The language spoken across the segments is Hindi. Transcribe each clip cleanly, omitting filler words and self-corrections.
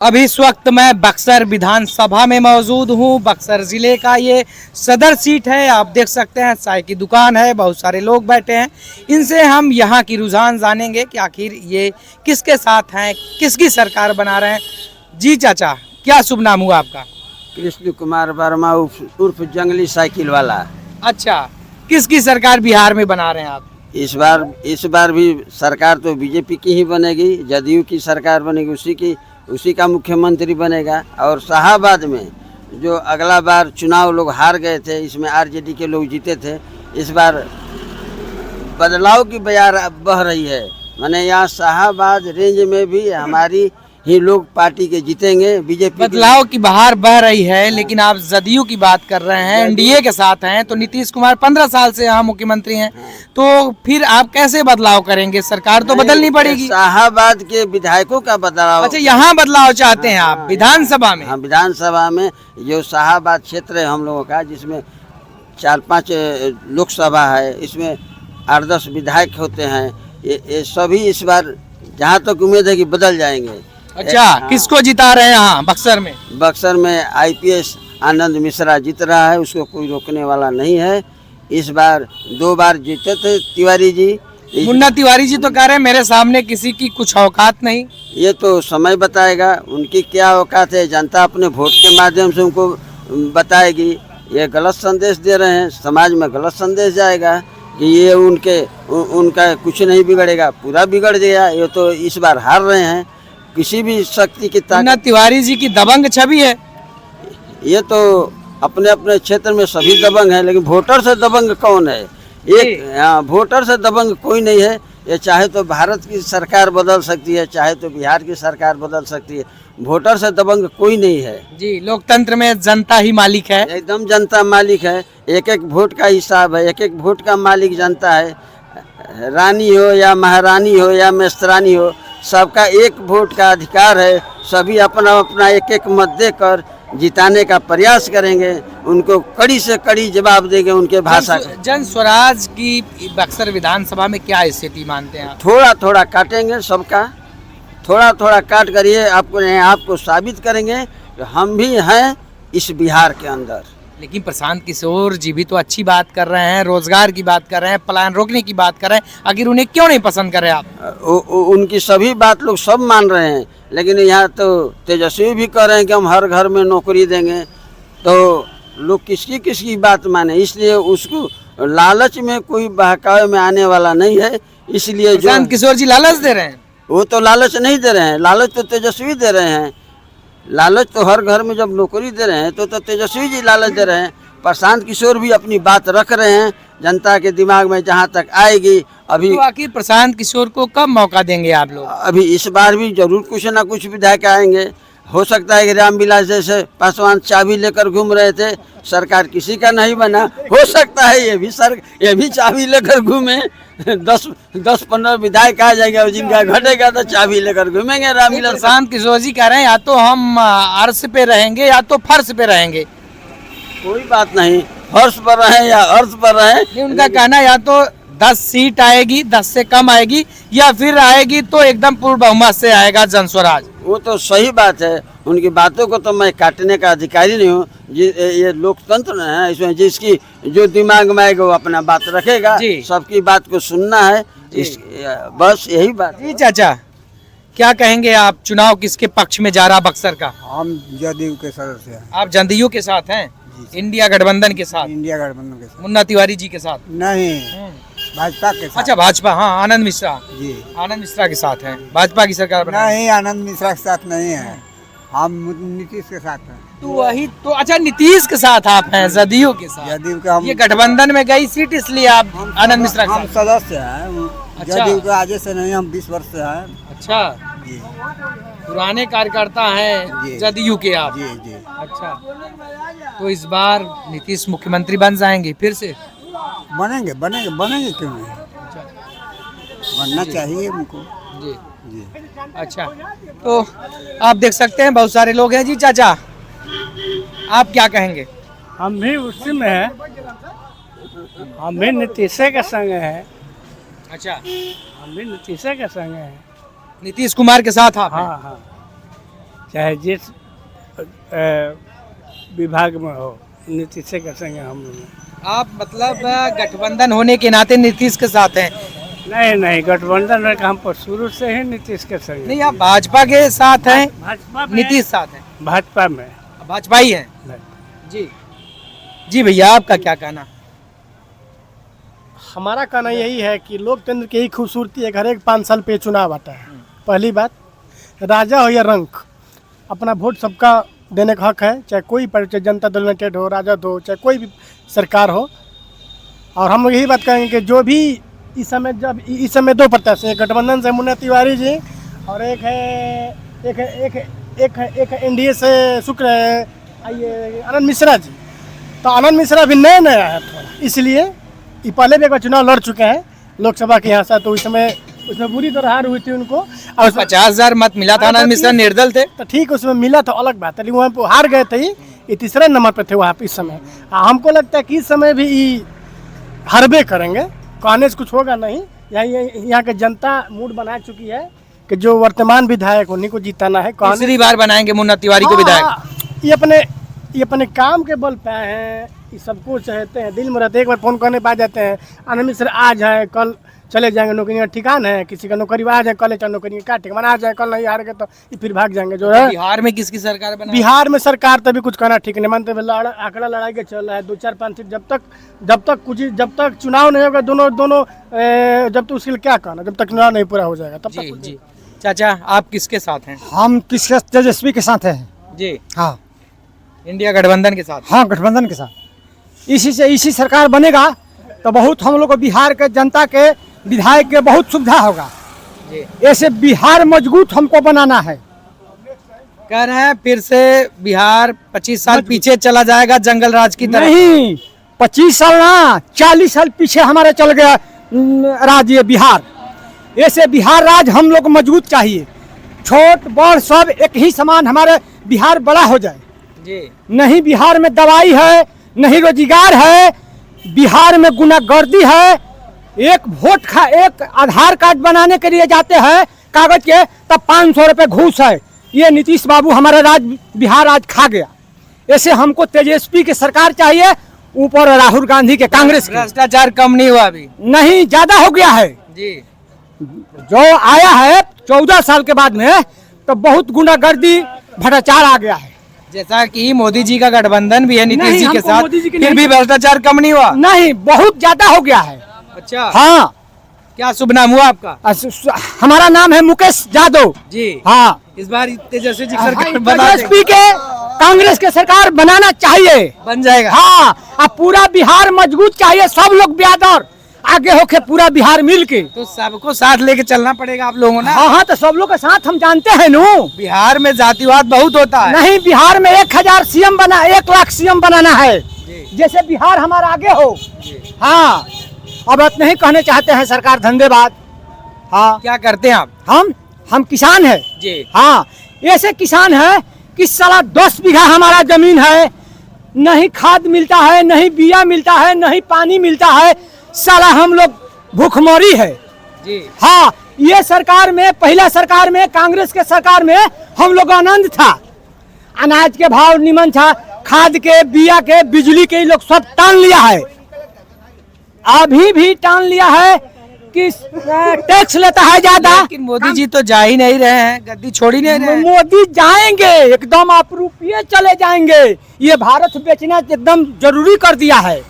अभी इस वक्त मैं बक्सर विधानसभा में मौजूद हूँ। बक्सर जिले का ये सदर सीट है। आप देख सकते हैं चाय की दुकान है, बहुत सारे लोग बैठे हैं। इनसे हम यहाँ की रुझान जानेंगे कि आखिर ये किसके साथ हैं, किसकी सरकार बना रहे हैं। जी चाचा, क्या शुभ नाम हुआ आपका? कृष्ण कुमार वर्मा उर्फ जंगली साइकिल वाला। अच्छा, किसकी सरकार बिहार में बना रहे हैं आप? इस बार भी सरकार तो बीजेपी की ही बनेगी, जदयू की सरकार बनेगी, उसी का मुख्यमंत्री बनेगा। और शाहाबाद में जो अगला बार चुनाव लोग हार गए थे, इसमें आरजेडी के लोग जीते थे, इस बार बदलाव की बयार बह रही है। माने यहाँ शाहाबाद रेंज में भी हमारी ही लोग पार्टी के जीतेंगे। बीजेपी बदलाव की बहार बह रही है, लेकिन आप जदयू की बात कर रहे हैं, एनडीए के साथ हैं, तो नीतीश कुमार 15 साल से यहाँ मुख्यमंत्री हैं, तो फिर आप कैसे बदलाव करेंगे? सरकार तो बदलनी पड़ेगी। शाहाबाद के विधायकों का बदलाव। अच्छा, यहाँ बदलाव चाहते हैं आप विधानसभा में? हाँ, विधानसभा में जो शाहाबाद क्षेत्र है हम लोगों का, जिसमें 4-5 लोकसभा है, इसमें 8-10 विधायक होते हैं। ये सभी इस बार जहाँ तक उम्मीद है कि बदल जाएंगे। अच्छा, किसको जिता रहे हैं यहाँ बक्सर में? बक्सर में आईपीएस आनंद मिश्रा जीत रहा है, उसको कोई रोकने वाला नहीं है। इस बार 2 बार जीते थे तिवारी जी। मुन्ना तिवारी जी तो कह रहे हैं मेरे सामने किसी की कुछ औकात नहीं। ये तो समय बताएगा उनकी क्या औकात है, जनता अपने वोट के माध्यम से उनको बताएगी। ये गलत संदेश दे रहे हैं, समाज में गलत संदेश जाएगा कि ये उनका कुछ नहीं बिगड़ेगा, पूरा बिगड़ गया। ये तो इस बार हार रहे हैं। किसी भी शक्ति की मुन्ना तिवारी जी की दबंग छवि है। ये तो अपने अपने क्षेत्र में सभी दबंग हैं, लेकिन वोटर से दबंग कौन है? वोटर से दबंग कोई नहीं है। ये चाहे तो भारत की सरकार बदल सकती है, चाहे तो बिहार की सरकार बदल सकती है, वोटर से दबंग कोई नहीं है। जी, लोकतंत्र में जनता ही मालिक है। एकदम जनता मालिक है। एक वोट का हिसाब है, एक वोट का मालिक जनता है। रानी हो या महारानी हो या मेस्तरानी हो, सबका एक वोट का अधिकार है। सभी अपना अपना एक मत देकर जिताने का प्रयास करेंगे, उनको कड़ी से कड़ी जवाब देंगे उनके भाषा का। जन स्वराज की बक्सर विधानसभा में क्या स्थिति मानते हैं आप? थोड़ा थोड़ा काटेंगे सबका, थोड़ा थोड़ा काट कर ये आपको साबित करेंगे कि हम भी हैं इस बिहार के अंदर। लेकिन प्रशांत किशोर जी भी तो अच्छी बात कर रहे हैं, रोजगार की बात कर रहे हैं, पलायन रोकने की बात कर रहे हैं। आखिर उन्हें क्यों नहीं पसंद कर रहे आप? उनकी सभी बात लोग सब मान रहे हैं, लेकिन यहाँ तो तेजस्वी भी कह रहे हैं कि हम हर घर में नौकरी देंगे। तो लोग किसकी बात माने? इसलिए उसको लालच में कोई बहकावे में आने वाला नहीं है। इसलिए प्रशांत किशोर जी लालच दे रहे हैं। वो तो लालच नहीं दे रहे हैं, लालच तो तेजस्वी दे रहे हैं। लालच तो हर घर में जब नौकरी दे रहे हैं तो तेजस्वी जी लालच दे रहे हैं। प्रशांत किशोर भी अपनी बात रख रहे हैं, जनता के दिमाग में जहां तक आएगी। अभी तो आखिर प्रशांत किशोर को कब मौका देंगे आप लोग? अभी इस बार भी जरूर कुछ ना कुछ विधायक आएंगे। हो सकता है कि रामविलास जैसे पासवान चाबी लेकर घूम रहे थे, सरकार किसी का नहीं बना, हो सकता है ये भी चाबी लेकर घूमे। 10-15 विधायक आ जाएगा, जिनका घटेगा तो चाबी लेकर घूमेंगे रामविलास। प्रशांत किशोर जी कह रहे हैं या तो हम अर्श पे रहेंगे या तो फर्श पे रहेंगे। कोई बात नहीं, फर्श पर रहे या अर्श पर रहे। उनका कहना या तो 10 सीट आएगी, 10 से कम आएगी, या फिर आएगी तो एकदम पूर्ण बहुमत से आएगा जन स्वराज। वो तो सही बात है, उनकी बातों को तो मैं काटने का अधिकारी नहीं हूँ। ये लोकतंत्र है, इसमें जिसकी जो दिमाग में आएगा वो अपना बात रखेगा। सबकी बात को सुनना है, बस यही बात। जी चाचा, क्या कहेंगे आप? चुनाव किसके पक्ष में जा रहा बक्सर का? हम जदयू के सदस्य हैं। आप जदयू के साथ हैं? इंडिया गठबंधन के साथ? इंडिया गठबंधन के साथ। मुन्ना तिवारी जी के साथ नहीं, भाजपा के साथ। अच्छा, भाजपा। हाँ, आनंद मिश्रा जी, आनंद मिश्रा के साथ हैं। भाजपा की सरकार बना नहीं, आनंद मिश्रा के साथ नहीं है, हम नीतीश के साथ हैं। तो वही तो। अच्छा, नीतीश के साथ आप हैं, जदयू के साथ? जदयू के हम। ये गठबंधन में गई सीट, इसलिए आप आनंद मिश्रा के हम साथ? सदस्य हैं। अच्छा। जदयू के आगे से नहीं, हम 20 वर्ष से हैं। अच्छा, जी पुराने कार्यकर्ता हैं जदयू के आप? जी जी। अच्छा, तो इस बार नीतीश मुख्यमंत्री बन जाएंगे फिर से? बनेंगे क्यों नहीं? बनना चाहिए उनको। जी जी। अच्छा, तो आप देख सकते हैं बहुत सारे लोग हैं। जी चाचा, आप क्या कहेंगे? हम भी उसी में हैं, हम भी नीतीश के संग हैं। अच्छा, हम भी नीतीश के संग हैं। नीतीश कुमार के साथ आप हैं? हाँ हाँ। चाहे जिस विभाग में हो, नीतीश के संग है हम लोग। आप मतलब गठबंधन होने के नाते नीतीश के साथ हैं? नहीं, गठबंधन में हम पर शुरू से ही नीतीश के संग। नहीं, आप भाजपा के साथ हैं? भाजपा में, नीतीश साथ हैं? भाजपा में भाजपा ही है जी। जी भैया, आपका क्या कहना? हमारा कहना यही है कि लोकतंत्र की यही खूबसूरती है, हर एक 5 साल पे चुनाव आता है। पहली बात, राजा हो या रंक, अपना वोट सबका देने का हक है, चाहे कोई पार्टी, चाहे जनता दल यूनाइटेड हो, राजद हो, चाहे कोई भी सरकार हो। और हम लोग यही बात कहेंगे कि जो भी इस समय 2 प्रत्याशी हैं, गठबंधन से मुन्ना तिवारी जी और एक एनडीए से शुक्र है ये आनंद मिश्रा जी। तो आनंद मिश्रा भी नया आया थोड़ा, इसलिए ये पहले भी एक बार चुनाव लड़ चुके हैं लोकसभा के यहाँ से, तो उसमें बुरी तरह हार हुई थी उनको। और 50,000 मत मिला था, आनंद मिश्रा निर्दल थे। तो ठीक, उसमें मिला तो अलग बात है, लेकिन वहाँ पे हार गए थे, ये तीसरे नंबर पे थे वहाँ पे इस समय। हमको लगता है कि इस समय भी ये हारबे करेंगे, कहने से कुछ होगा नहीं। यहाँ के जनता मूड बना चुकी है कि जो वर्तमान विधायक उन्हीं को जिताना है। तीसरी बार बनाएंगे मुन्ना तिवारी को विधायक। ये अपने काम के बल पे हैं, ये सबको चाहते हैं, दिल में रहते हैं। एक बार फोन करने पे आ जाते हैं, आनंद मिश्रा आज है कल चले जाएंगे, नौकरी का ठिकान है, किसी का नौकरी आज है कल नौकरी का ठिकाना, आज है कल नहीं हार गए तो ये फिर भाग जाएंगे। जो है बिहार में किसकी सरकार बना? बिहार में सरकार तभी कुछ कहना ठीक नहीं मानते, आंकड़ा लड़ाई के चल रहा है 2-4-5 सीट, जब तक चुनाव नहीं होगा दोनों जब तक उसके लिए क्या कहना, जब तक चुनाव नहीं पूरा हो जाएगा तब तक। जी। चाचा, आप किसके साथ हैं? हम किसके? तेजस्वी के साथ हैं जी। हाँ, इंडिया गठबंधन के साथ? हाँ, गठबंधन के साथ। इसी सरकार बनेगा तो बहुत हम लोग को बिहार के जनता के विधायक के बहुत सुविधा होगा। ऐसे बिहार मजबूत हमको बनाना है। कह रहे हैं फिर से बिहार 25 साल पीछे चला जाएगा जंगल राज की तरह। नहीं, 25 साल ना, 40 साल पीछे हमारे चल गया राज्य बिहार। ऐसे बिहार राज हम लोग को मजबूत चाहिए, छोट बड़ सब एक ही समान हमारे बिहार बड़ा हो जाए जी। नहीं बिहार में दवाई है, नहीं रोजगार है, बिहार में गुंडागर्दी है। एक आधार कार्ड बनाने के लिए जाते हैं कागज के, तब 500 रुपये घूस है। ये नीतीश बाबू हमारा बिहार आज खा गया। ऐसे हमको तेजस्वी की सरकार चाहिए, ऊपर राहुल गांधी के कांग्रेस की। भ्रष्टाचार कम नहीं हुआ अभी? नहीं, ज्यादा हो गया है जी। जो आया है 14 साल के बाद में, तो बहुत गुंडागर्दी भ्रष्टाचार आ गया है। जैसा कि मोदी जी का गठबंधन भी है नीतीश जी के साथ, मोदी जी फिर भी भ्रष्टाचार कम नहीं हुआ? नहीं, बहुत ज्यादा हो गया है। अच्छा, हाँ। क्या शुभ नाम हुआ आपका? हमारा नाम है मुकेश यादव जी। हाँ, इस बार तेजस्वी जी सरकार बना तेजस्वी के कांग्रेस के सरकार बनाना चाहिए, बन जाएगा। हाँ, अब पूरा बिहार मजबूत चाहिए, सब लोग ब्यादर आगे होके पूरा बिहार मिल के। तो सबको साथ लेके चलना पड़ेगा आप लोगों ने। हाँ, तो सब लोग के साथ हम जानते हैं नू। बिहार में जातिवाद बहुत होता है। नहीं, बिहार में 1000 सीएम 1 लाख सीएम बनाना है, जैसे बिहार हमारा आगे हो। हाँ, अब नहीं कहने चाहते हैं सरकार धन्यवाद। हाँ, क्या करते हैं आप? हम किसान है जी। हाँ, ऐसे किसान है कि साला 10 बीघा हमारा जमीन है, नहीं खाद मिलता है, नहीं बिया मिलता है, नहीं पानी मिलता है, साला हम लोग भूखमरी है जी। हाँ, ये सरकार में, पहला सरकार में, कांग्रेस के सरकार में हम लोग आनंद था, अनाज के भाव निमन था, खाद के, बिया के, बिजली के लोग सब टान लिया है। अभी भी टान लिया है कि टैक्स लेता है ज्यादा। लेकिन मोदी जी तो जा ही नहीं रहे हैं, गद्दी छोड़ ही नहीं रहे हैं। मोदी जाएंगे, एकदम अप्रूपिए चले जाएंगे। ये भारत बेचना एकदम जरूरी कर दिया है।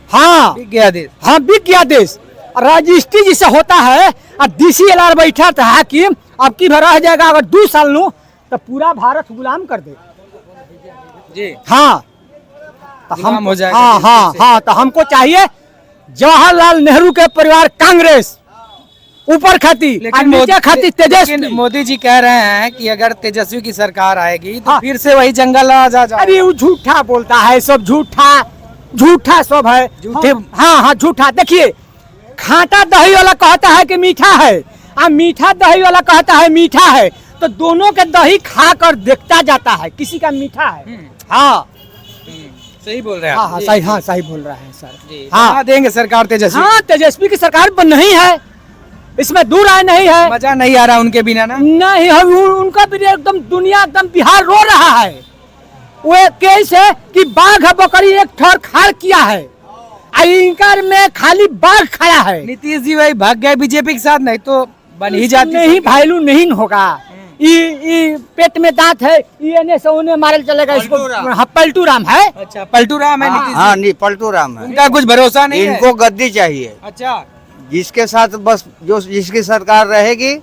हाँ, बिक गया देश। हाँ, बिक गया देश। रजिस्ट्री जिसे होता है, DCLR बैठा था हाकिम, अब की रह जाएगा अगर 2 साल नो तो पूरा भारत गुलाम कर दे जी। हाँ, तो गुलाम हो जाएगा। हाँ, तो हमको चाहिए जवाहरलाल नेहरू के परिवार कांग्रेस ऊपर खाती, नीचे खाती तेजस्वी। मोदी जी कह रहे हैं कि अगर तेजस्वी की सरकार आएगी तो फिर से वही जंगल राज आ जाएगा। अरे वो झूठा बोलता है, सब झूठा सब है। हाँ, झूठा। देखिए, खाटा दही वाला कहता है कि मीठा है, और मीठा दही वाला कहता है मीठा है, तो दोनों के दही खाकर देखता जाता है किसी का मीठा है। हाँ, सही बोल रहे हैं हाँ, सही बोल रहा है सर। हाँ, देंगे सरकार तेजस्वी। हाँ, तेजस्वी की सरकार बन नहीं है, इसमें दूर आए नहीं है। मजा नहीं आ रहा उनके बिना ना। नहीं हम उनका भी एकदम दुनिया एकदम बिहार रो रहा है। वो एक केस है कि बाघ बकरी एक ठर खाड़ किया है, इनकार में खाली बाघ खड़ा है। नीतीश जी भाई भाग गए बीजेपी के साथ, नहीं तो बन ही जाती। नहीं वैल्यू नहीं होगा। ये पेट में दांत है, ये एने से उन्हें मारे चलेगा इसको। हाँ, पलटू राम है। अच्छा पलटू राम है नीतीश हाँ जी। नहीं पलटू राम है। उनका कुछ भरोसा नहीं है। इनको गद्दी चाहिए। अच्छा जिसके साथ बस जो जिसकी सरकार रहेगी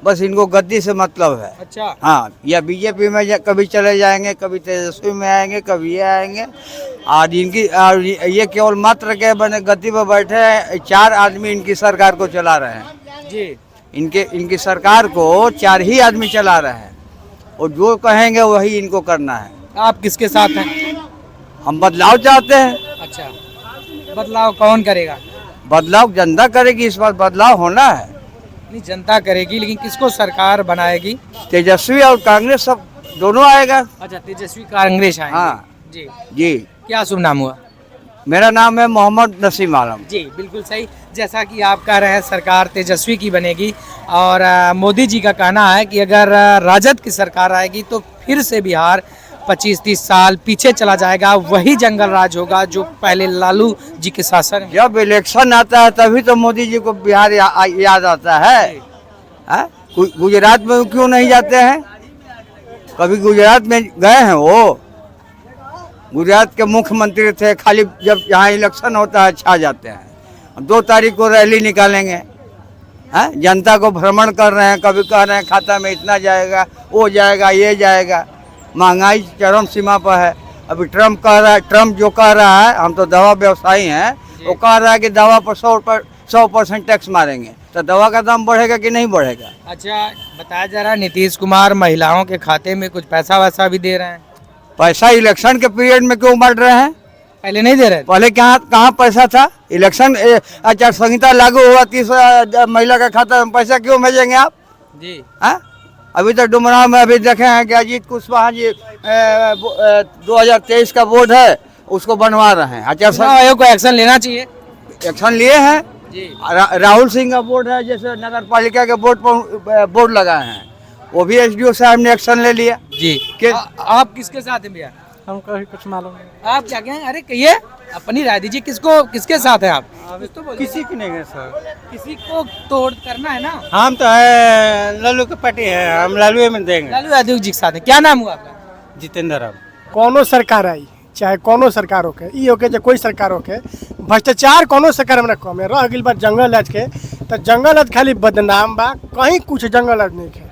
बस इनको गद्दी से मतलब है। अच्छा हाँ, या बीजेपी में कभी चले जाएंगे, कभी तेजस्वी में आएंगे, कभी ये आएंगे। और ये केवल मात्र के बने गद्दी पर बैठे हैं। 4 आदमी इनकी सरकार को चला रहे हैं जी। इनकी सरकार को 4 ही आदमी चला रहे हैं और जो कहेंगे वही इनको करना है। आप किसके साथ हैं? हम बदलाव चाहते हैं। अच्छा बदलाव कौन करेगा? बदलाव जनता करेगी, इस बार बदलाव होना है। नहीं जनता करेगी, लेकिन किसको सरकार बनाएगी? तेजस्वी और कांग्रेस सब दोनों आएगा। अच्छा तेजस्वी कांग्रेस आएंगे। हाँ जी। जी। क्या शुभ नाम हुआ? मेरा नाम है मोहम्मद नसीम आलम। जी बिल्कुल सही। जैसा कि आप कह रहे हैं सरकार तेजस्वी की बनेगी और मोदी जी का कहना है कि अगर राजद की सरकार आएगी तो फिर से बिहार 25-30 साल पीछे चला जाएगा, वही जंगल राज होगा जो पहले लालू जी के शासन में। जब इलेक्शन आता है तभी तो मोदी जी को बिहार याद आता है। गुजरात में क्यों नहीं जाते हैं? कभी गुजरात में गए हैं? वो गुजरात के मुख्यमंत्री थे, खाली जब यहाँ इलेक्शन होता है छा जाते हैं। 2 तारीख को रैली निकालेंगे, जनता को भ्रमण कर रहे हैं। कभी कह रहे हैं खाता में इतना जाएगा, वो जाएगा, ये जाएगा। महंगाई चरम सीमा पर है। अभी ट्रम्प कह रहा है, ट्रम्प जो कह रहा है, हम तो दवा व्यवसायी हैं, वो कह रहा है कि दवा पर 100% टैक्स मारेंगे, तो दवा का दाम बढ़ेगा कि नहीं बढ़ेगा? अच्छा बताया जा रहा है नीतीश कुमार महिलाओं के खाते में कुछ पैसा वैसा भी दे रहे हैं। पैसा इलेक्शन के पीरियड में क्यों बढ़ रहे हैं? पहले नहीं दे रहे थे। पहले कहाँ पैसा था? इलेक्शन आचार संहिता लागू हुआ, 30 महिला का खाता में पैसा क्यों भेजेंगे आप जी? हाँ, अभी तो डुमराव में अभी देखे हैं कि अजीत कुशवाहा जी 2023 का बोर्ड है उसको बनवा रहे हैं। आचार चुनाव आयोग को एक्शन लेना चाहिए। एक्शन लिए हैं जी। राहुल सिंह का बोर्ड है, जैसे नगर पालिका के बोर्ड पर बोर्ड लगाए हैं, वो भी SDO साहब ने एक्शन ले लिया। जी आप किसके साथ हैं भैया? हमको भी कुछ मालूम नहीं। आप क्या कहें? अरे कहिए अपनी राय दीजिए, किसके साथ हैं आप? किसी की नहीं है सर। किसी को तोड़ करना है ना। हम तो है लालू के पार्टी है, हम लालू में देंगे। लालू यादव जी के साथ है। क्या नाम हुआ आपका? जितेंद्र राम। कोनो सरकार आई, चाहे कोनो सरकार होके, ई होके चाहे कोई सरकार होके, भ्रष्टाचार कोनो सरकार में कम है। रह गई बात जंगल राज के, तो जंगल राज खाली बदनाम बा, कहीं कुछ जंगल राज नहीं है।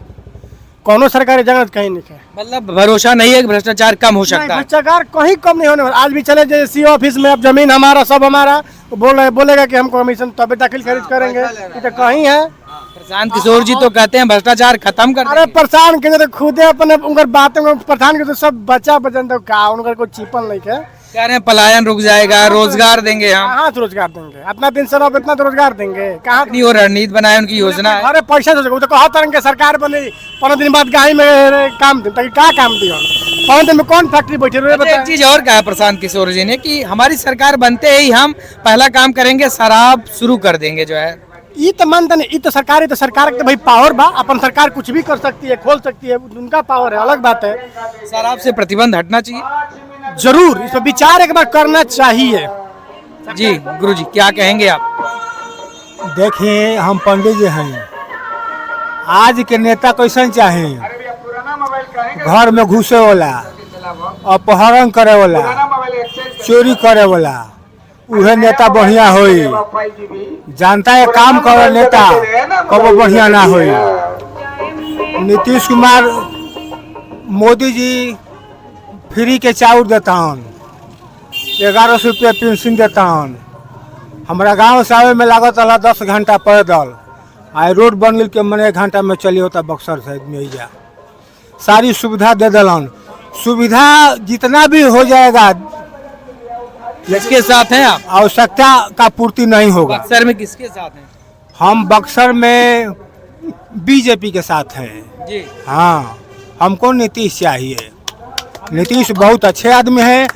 कोनो सरकारी जंगल कहीं नहीं है। मतलब भरोसा नहीं है कि भ्रष्टाचार कम हो सकता है। भ्रष्टाचार कहीं कम नहीं होने वाला। आज भी चले जाए CO ऑफिस में, अब जमीन हमारा सब हमारा, तो बोलेगा कि हम कमीशन तबे दाखिल खारिज करेंगे। ये तो कहीं है। प्रशांत किशोर जी तो कहते हैं भ्रष्टाचार खत्म कर अरे देंगे। परेशान के तो खुदे अपने उनकर बातें प्रधान के तो सब बच्चा बचन तो का उनका कोई चिपन नहीं है। कह रहे हैं पलायन रुक जाएगा, रोजगार देंगे हम। कहाँ से रोजगार देंगे? अपना दिन से अब इतना तो रोजगार देंगे कहाँ? अपनी वो रणनीति बनाए, उनकी योजना है। अरे पैसा तो कहा तरह के सरकार बनी, 15 दिन बाद गाय में काम दी, ताकि क्या काम दिया? 15 दिन में कौन फैक्ट्री बैठी रही? अच्छा, एक चीज और कहा प्रशांत किशोर जी ने कि हमारी सरकार बनते ही हम पहला काम करेंगे शराब शुरू कर देंगे जो है। ये तो मानते नहीं, ये तो सरकार के भाई पावर बा, अपन सरकार कुछ भी कर सकती है, खोल सकती है, उनका पावर है, अलग बात है। शराब से प्रतिबंध हटना चाहिए। जरूर इस पर विचार एक बार करना चाहिए। जी गुरुजी क्या कहेंगे आप? देखिए हम पंडित जी हैं, आज के नेता कैसन चाहे? घर में घुसे वाला, अपहरण करे वाला, चोरी करे वाला, उहे नेता बढ़िया होई। जनता के काम करे नेता कबो बढ़िया ना होई। नीतीश कुमार, मोदी जी फ्री के चाउर देता हन, 1100 रुपया पेंशन देता हन। हमारा गांव से आवे में लागत रहा 10 घंटा पैदल, आए रोड बन गई के मने 1 घंटा में चली होता बक्सर से मेजा। सारी सुविधा दे दिलन। सुविधा जितना भी हो जाएगा, किसके साथ हैं आप? आवश्यकता का पूर्ति नहीं होगा। बक्सर में किसके साथ हैं? हम बक्सर में बीजेपी के साथ हैं जी। हाँ, हमको नीतीश चाहिए। नीतीश बहुत अच्छे आदमी हैं।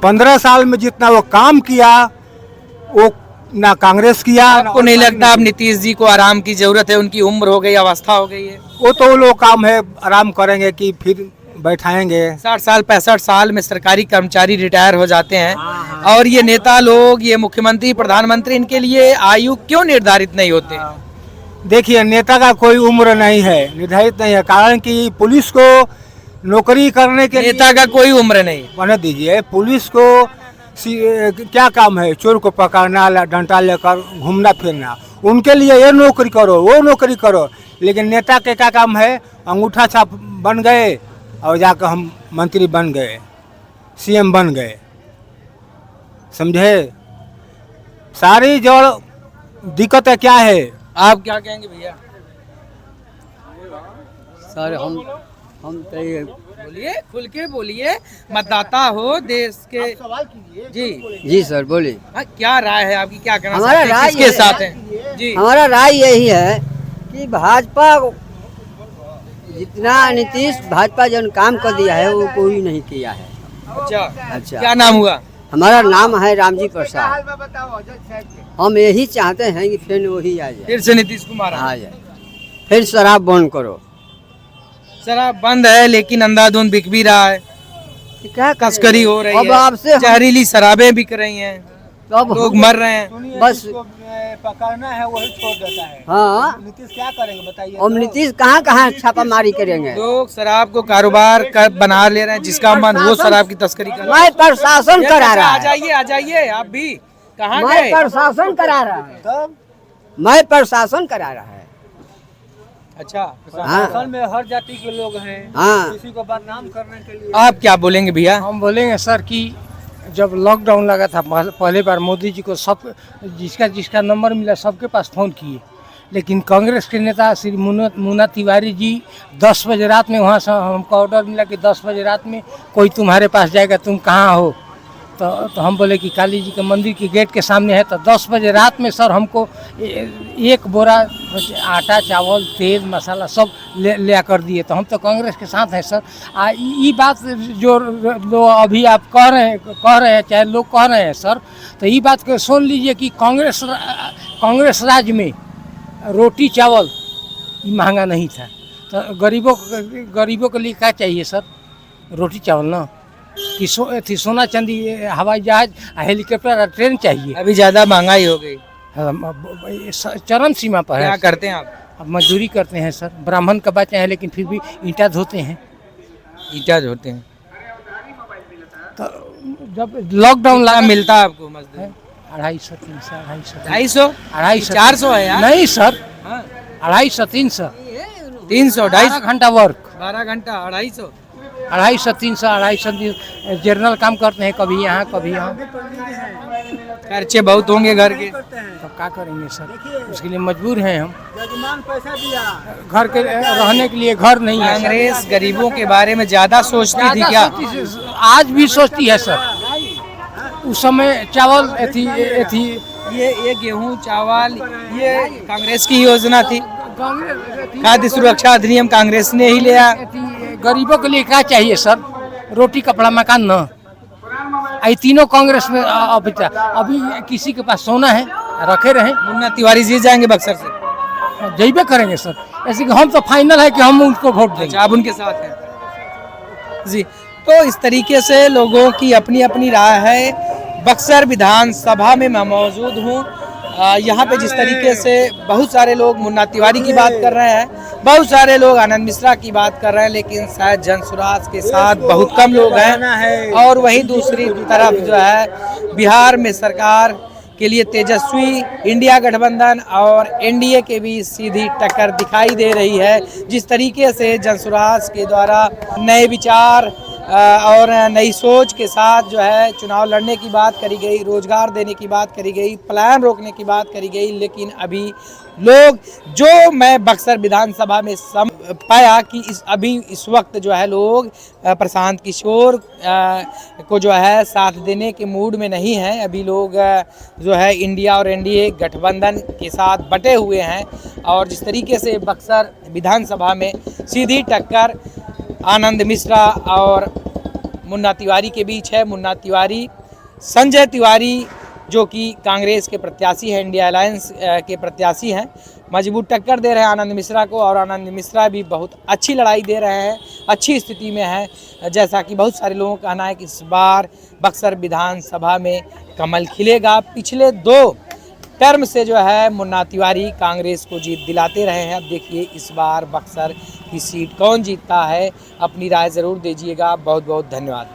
15 साल में जितना वो काम किया वो ना कांग्रेस किया। आपको नहीं लगता अब नीतीश जी को आराम की जरूरत है? उनकी उम्र हो गई, अवस्था हो गई है। वो तो वो लोग काम है, आराम करेंगे कि फिर बैठाएंगे। 60 साल 65 साल में सरकारी कर्मचारी रिटायर हो जाते हैं, और ये नेता लोग, ये मुख्यमंत्री प्रधानमंत्री, इनके लिए आयु क्यों निर्धारित नहीं होते? देखिए, नेता का कोई उम्र नहीं है, निर्धारित नहीं है, कारण कि पुलिस को नौकरी करने के नेता का कोई उम्र नहीं। बना दीजिए। पुलिस को क्या काम है? चोर को पकड़ना, डंडा लेकर घूमना फिरना। उनके लिए ये नौकरी करो, वो नौकरी करो। लेकिन नेता के क्या काम है? अंगूठा छाप बन गए और जाकर हम मंत्री बन गए, सीएम बन गए, समझे? सारी जड़ दिक्कत है क्या है? आप क्या कहेंगे भैया? सर हम तो ये बोलिए, खुल के बोलिए, मतदाता हो देश के। जी जी सर बोलिए। हाँ, क्या राय है आपकी? क्या करना हमारा चाहते हैं? राय किसके ये साथ हैं? जी हमारा राय यही है कि भाजपा जितना नीतीश भाजपा जो काम कर दिया है वो कोई नहीं किया है। अच्छा, क्या नाम हुआ? हमारा नाम है रामजी प्रसाद। हम यही चाहते हैं कि फिर वही आ जाए, फिर से नीतीश कुमार आ जाए। फिर शराब बंद करो। शराब बंद है, लेकिन अंधाधुंध बिक भी रहा है, क्या तस्करी हो रही अब है, आपसे जहरीली शराबें बिक रही हैं, अब लोग मर रहे हैं। बस पकड़ना है वही छोड़ देता है। हाँ, नीतीश क्या करेंगे बताइए? अब नीतीश कहाँ कहाँ छापामारी करेंगे? लोग शराब को कारोबार कर बना ले रहे हैं, जिसका मन वो शराब की तस्करी कर रहा है। मैं प्रशासन करा रहा आ है। जाइए, आ जाइए, आप भी कहाँ मैं गए? प्रशासन करा रहा है। तब मैं प्रशासन करा रहा है। अच्छा, हाँ में हर जाति के लोग हैं, हाँ। किसी को बदनाम करने के लिए। आप क्या बोलेंगे भैया? हम बोलेंगे सर कि जब लॉकडाउन लगा था पहले बार मोदी जी को सब जिसका जिसका नंबर मिला सबके पास फ़ोन किए, लेकिन कांग्रेस के नेता श्री मुन्ना तिवारी जी 10 बजे रात में वहाँ से हमको ऑर्डर मिला कि 10 बजे रात में कोई तुम्हारे पास जाएगा, तुम कहाँ हो? तो हम बोले कि काली जी के मंदिर के गेट के सामने है। तो 10 बजे रात में सर हमको एक बोरा आटा चावल तेल मसाला सब ले कर दिए। तो हम तो कांग्रेस के साथ हैं सर। ये बात जो लोग अभी आप कह रहे हैं चाहे लोग कह रहे हैं सर, तो ये बात को सुन लीजिए कि कांग्रेस राज्य में रोटी चावल ये महंगा नहीं था। तो गरीबों के लिए क्या चाहिए सर? रोटी चावल ना, कि सोना चांदी, हवाई जहाज, हेलीकॉप्टर, ट्रेन चाहिए। अभी ज्यादा महंगाई हो गई, चरम सीमा पर क्या है। करते हैं आप? अब मजदूरी करते हैं सर, ब्राह्मण का बच्चे हैं लेकिन फिर भी ईंटा धोते हैं। ईटा होते हैं। तो जब लॉकडाउन क्या लगा मिलता है आपको मजदूर? 250 300 250 250 250 400 है यार। नहीं सर, हाँ, 250 300 300 12 250 घंटा वर्क, 12 घंटा 250। 250 300 250 जर्नल काम करते हैं, कभी यहाँ कभी यहाँ। खर्चे बहुत होंगे घर के। तो क्या करेंगे सर, उसके लिए मजबूर हैं हम। घर के रहने के लिए घर नहीं है सर। कांग्रेस गरीबों के बारे में ज्यादा सोचती थी क्या? आज भी सोचती है सर। उस समय चावल थी ये गेहूं चावल ये कांग्रेस की योजना थी। खाद्य सुरक्षा अधिनियम कांग्रेस ने ही लिया। गरीबों के लिए क्या चाहिए सर? रोटी कपड़ा मकान न, ये तीनों कांग्रेस में अभी किसी के पास सोना है रखे रहे। मुन्ना तिवारी जी जाएंगे बक्सर से। जैबे करेंगे सर, ऐसे कि हम तो फाइनल है कि हम उनको वोट देंगे। अच्छा, आप उनके साथ हैं जी। तो इस तरीके से लोगों की अपनी अपनी राय है। बक्सर विधानसभा में मैं मौजूद हूँ। यहाँ पे जिस तरीके से बहुत सारे लोग मुन्ना तिवारी की बात कर रहे हैं, बहुत सारे लोग आनंद मिश्रा की बात कर रहे हैं, लेकिन शायद जनसुराज के साथ बहुत कम लोग हैं। और वहीं दूसरी तरफ जो है बिहार में सरकार के लिए तेजस्वी इंडिया गठबंधन और एनडीए के बीच सीधी टक्कर दिखाई दे रही है। जिस तरीके से जनसुराज के द्वारा नए विचार और नई सोच के साथ जो है चुनाव लड़ने की बात करी गई, रोजगार देने की बात करी गई, पलायन रोकने की बात करी गई, लेकिन अभी लोग जो मैं बक्सर विधानसभा में पाया कि इस वक्त जो है लोग प्रशांत किशोर को जो है साथ देने के मूड में नहीं हैं। अभी लोग जो है इंडिया और एनडीए गठबंधन के साथ बटे हुए हैं। और जिस तरीके से बक्सर विधानसभा में सीधी टक्कर आनंद मिश्रा और मुन्ना तिवारी के बीच है। मुन्ना तिवारी संजय तिवारी जो कि कांग्रेस के प्रत्याशी हैं, इंडिया अलायंस के प्रत्याशी हैं, मजबूत टक्कर दे रहे हैं आनंद मिश्रा को। और आनंद मिश्रा भी बहुत अच्छी लड़ाई दे रहे हैं, अच्छी स्थिति में है। जैसा कि बहुत सारे लोगों का कहना है कि इस बार बक्सर विधानसभा में कमल खिलेगा। पिछले 2 टर्म से जो है मुन्ना तिवारी कांग्रेस को जीत दिलाते रहे हैं। अब देखिए इस बार बक्सर की सीट कौन जीतता है, अपनी राय ज़रूर दीजिएगा। बहुत बहुत धन्यवाद।